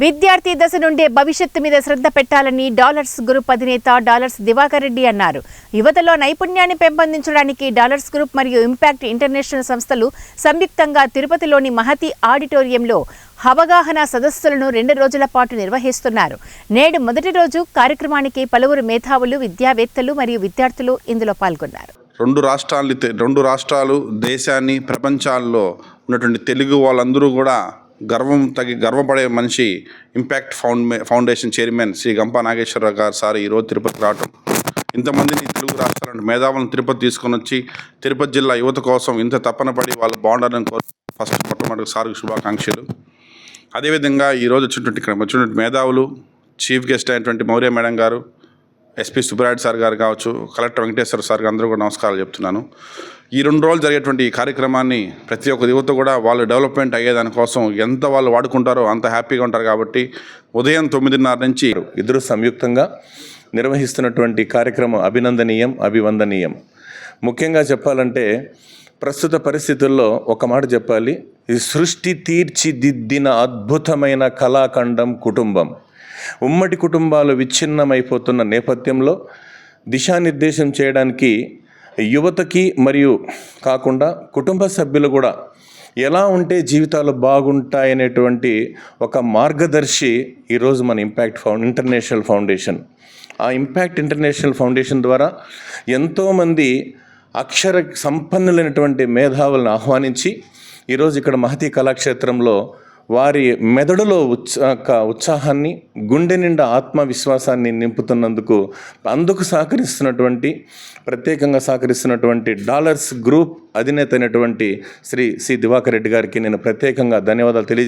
విద్యార్థి దశ నుండే భవిష్యత్తు మీద శ్రద్ధ పెట్టాలని డాలర్స్ గ్రూప్ అధినేత డాలర్స్ దివాకర్ రెడ్డి అన్నారు. యువతలో నైపుణ్యాన్ని పెంపొందించడానికి డాలర్స్ గ్రూప్ మరియు ఇంపాక్ట్ ఇంటర్నేషనల్ సంస్థలు సంయుక్తంగా తిరుపతిలోని మహతి ఆడిటోరియంలో అవగాహన సదస్సులను 2 రోజుల పాటు నిర్వహిస్తున్నారు. నేడు మొదటి రోజు కార్యక్రమానికి పలువురు మేధావులు, విద్యావేత్తలు మరియు విద్యార్థులు ఇందులో పాల్గొన్నారు. రెండు రాష్ట్రాలు దేశాన్ని ప్రపంచాల్లో ఉన్నటువంటి తెలుగు వాళ్ళందరూ కూడా గర్వపడే మనిషి Impact Foundation chairman Shri Gampa Nageswararao గారు సార్ ఈరోజు తిరుపతి రావటం, ఇంతమందిని తెలుగు రాష్ట్రాల మేధావులను తిరుపతి తీసుకొని వచ్చి తిరుపతి జిల్లా యువత కోసం ఇంత తపన పడి వాళ్ళు బాగుండాలని మొట్టమొదటి సార్కి శుభాకాంక్షలు. అదేవిధంగా ఈరోజు వచ్చినటువంటి మేధావులు, చీఫ్ గెస్ట్ అయినటువంటి మౌర్య మేడం గారు, ఎస్పీ సుబ్రాయుడు సార్ గారు కావచ్చు, కలెక్టర్ వెంకటేశ్వర సార్ గారు అందరూ కూడా నమస్కారాలు చెప్తున్నాను. ఈ 2 రోజులు జరిగేటువంటి ఈ కార్యక్రమాన్ని ప్రతి ఒక్క యువత కూడా వాళ్ళు డెవలప్మెంట్ అయ్యేదానికోసం ఎంత వాళ్ళు వాడుకుంటారో అంత హ్యాపీగా ఉంటారు. కాబట్టి ఉదయం 9:30 నుంచి ఇద్దరు సంయుక్తంగా నిర్వహిస్తున్నటువంటి కార్యక్రమం అభినందనీయం, అభివందనీయం. ముఖ్యంగా చెప్పాలంటే ప్రస్తుత పరిస్థితుల్లో ఒక మాట చెప్పాలి, ఈ సృష్టి తీర్చిదిద్దిన అద్భుతమైన కళాఖండం కుటుంబం. ఉమ్మడి కుటుంబాలు విచ్ఛిన్నమైపోతున్న నేపథ్యంలో దిశానిర్దేశం చేయడానికి యువతకి మరియు కాకుండా కుటుంబ సభ్యులు కూడా ఎలా ఉంటే జీవితాలు బాగుంటాయనేటువంటి ఒక మార్గదర్శి ఈరోజు మన ఇంటర్నేషనల్ ఫౌండేషన్. ఆ ఇంపాక్ట్ ఇంటర్నేషనల్ ఫౌండేషన్ ద్వారా ఎంతోమంది అక్షర సంపన్నులైనటువంటి మేధావులను ఆహ్వానించి ఈరోజు ఇక్కడ మహతి కళాక్షేత్రంలో వారి మెదడులో ఉత్సాహాన్ని, గుండె నిండా ఆత్మవిశ్వాసాన్ని నింపుతున్నందుకు ప్రత్యేకంగా సహకరిస్తున్నటువంటి డాలర్స్ గ్రూప్ అధినేత అయినటువంటి శ్రీ దివాకర్ రెడ్డి గారికి నేను ప్రత్యేకంగా ధన్యవాదాలు